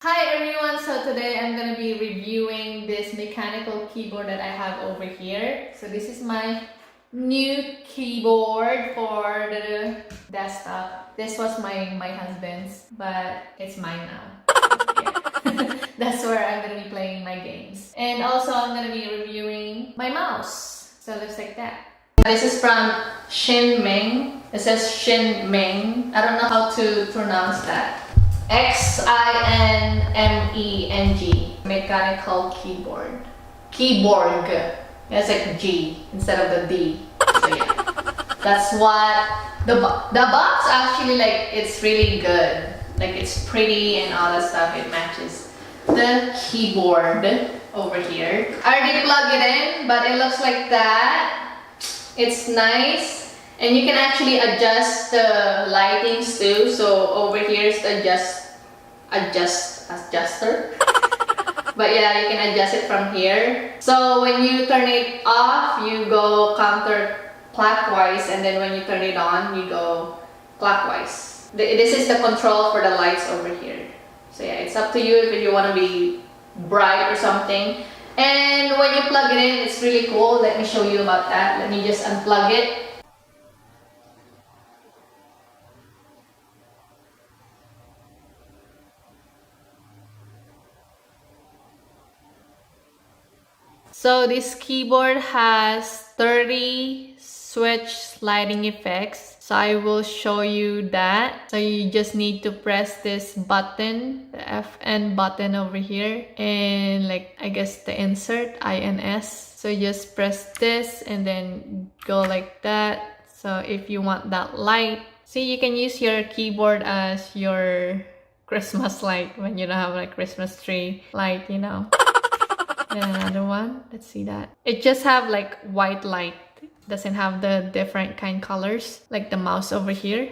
Hi everyone, so today I'm going to be reviewing this mechanical keyboard that I have over here. So this is my new keyboard for the desktop. This was my husband's, but it's mine now. Yeah. That's where I'm going to be playing my games. And also I'm going to be reviewing my mouse. So it looks like that. This is from Shinming. It says Shinming. I don't know how to pronounce that. Xinmeng mechanical keyboard. Keyboard. It's like G instead of the D. So yeah, that's what the box actually like. It's really good. Like it's pretty and all that stuff. It matches the keyboard over here. I already plug it in, but it looks like that. It's nice. And you can actually adjust the lightings too. So over here is the adjuster. But yeah, you can adjust it from here. So when you turn it off, you go counterclockwise, and then when you turn it on, you go clockwise. This is the control for the lights over here. So yeah, it's up to you if you want to be bright or something. And when you plug it in, it's really cool. Let me show you about that. Let me just unplug it. So this keyboard has 30 switch sliding effects. So I will show you that. So you just need to press this button, the FN button over here, and like I guess the insert INS. So just press this and then go like that. So if you want that light, see, you can use your keyboard as your Christmas light when you don't have like Christmas tree light, you know. And another one, let's see that. It just have like white light. Doesn't have the different kind colors like the mouse over here.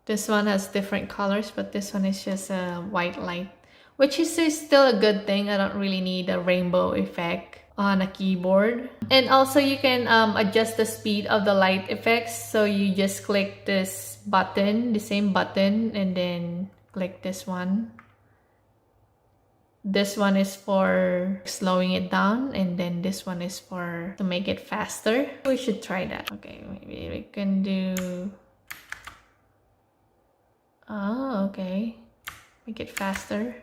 This one has different colors, but this one is just a white light, which is still a good thing. I don't really need a rainbow effect on a keyboard. And also you can adjust the speed of the light effects. So you just click this button, the same button, and then click this one. This one is for slowing it down, and then this one is for to make it faster. We should try that. Okay, maybe we can do... Oh, okay. Make it faster.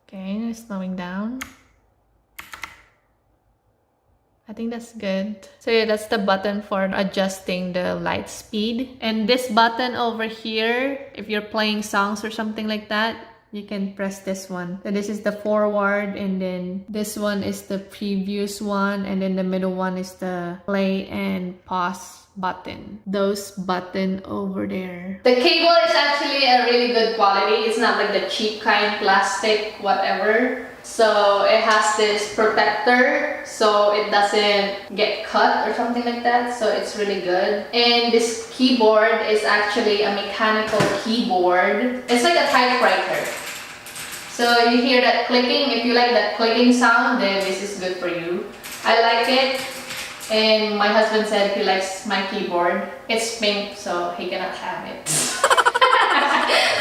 Okay, slowing down. I think that's good. So yeah, that's the button for adjusting the light speed. And this button over here, if you're playing songs or something like that, you can press this one. So this is the forward, and then this one is the previous one, and then the middle one is the play and pause button. Those button over there. The cable is actually a really good quality. It's not like the cheap kind, plastic, whatever. So it has this protector so it doesn't get cut or something like that. So it's really good. And this keyboard is actually a mechanical keyboard. It's like a typewriter. So you hear that clicking. If you like that clicking sound, then this is good for you. I like it. And my husband said he likes my keyboard. It's pink, so he cannot have it.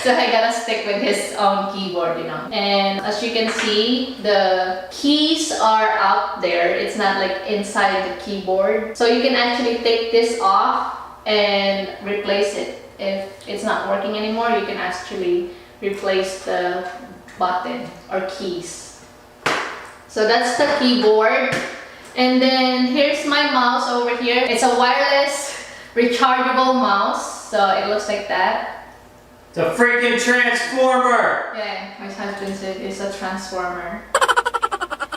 So I gotta stick with his own keyboard, you know. And as you can see, the keys are out there. It's not like inside the keyboard. So you can actually take this off and replace it. If it's not working anymore, you can actually replace the button or keys. So that's the keyboard. And then here's my mouse over here. It's a wireless rechargeable mouse. So it looks like that. It's a freaking transformer! Yeah, my husband said it's a transformer.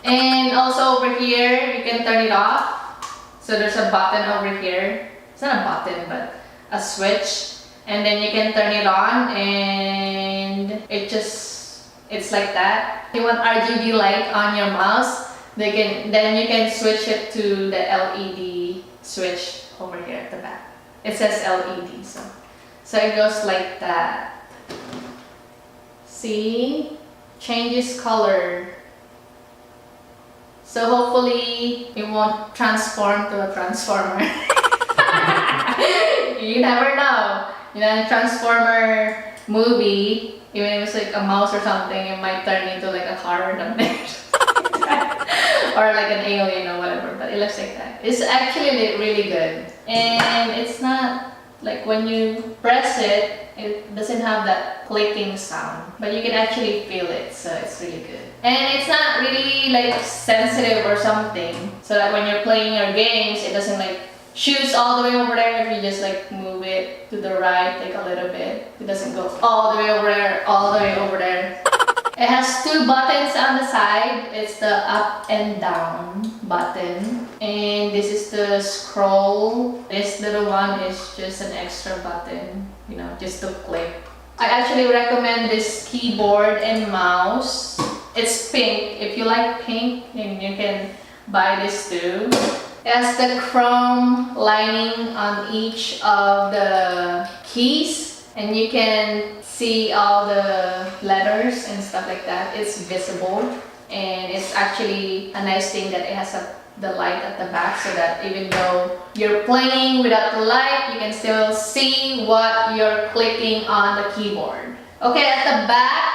And also over here, you can turn it off. So there's a button over here. It's not a button, but a switch. And then you can turn it on, and it's like that. If you want RGB light on your mouse, then you can switch it to the LED switch over here at the back. It says LED, so it goes like that. See? Changes color. So hopefully it won't transform to a transformer. You never know. You know, Transformer movie, even if it's like a mouse or something, it might turn into like a car or something. Or like an alien or whatever, but it looks like that. It's actually really good. And it's not like when you press it, it doesn't have that clicking sound, but you can actually feel it, so it's really good. And it's not really like sensitive or something, so that when you're playing your games, it doesn't like shoots all the way over there. If you just like move it to the right, like a little bit, it doesn't go all the way over there, all the way over there. It has two buttons on the side. It's the up and down button. And this is the scroll. This little one is just an extra button, you know, just to click. I actually recommend this keyboard and mouse. It's pink. If you like pink, then you can buy this too. It has the chrome lining on each of the keys, and you can see all the letters and stuff like that. It's visible, and it's actually a nice thing that it has the light at the back, so that even though you're playing without the light, you can still see what you're clicking on the keyboard. Okay, at the back,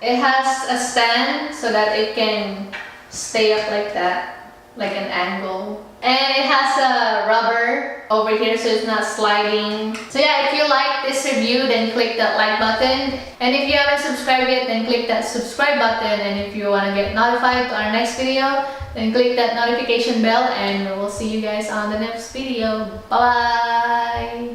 it has a stand so that it can stay up like that, like an angle. And it has a rubber over here, so it's not sliding. So yeah, if you like this review, then click that like button. And if you haven't subscribed yet, then click that subscribe button. And if you want to get notified to our next video, then click that notification bell. And we'll see you guys on the next video. Bye-bye!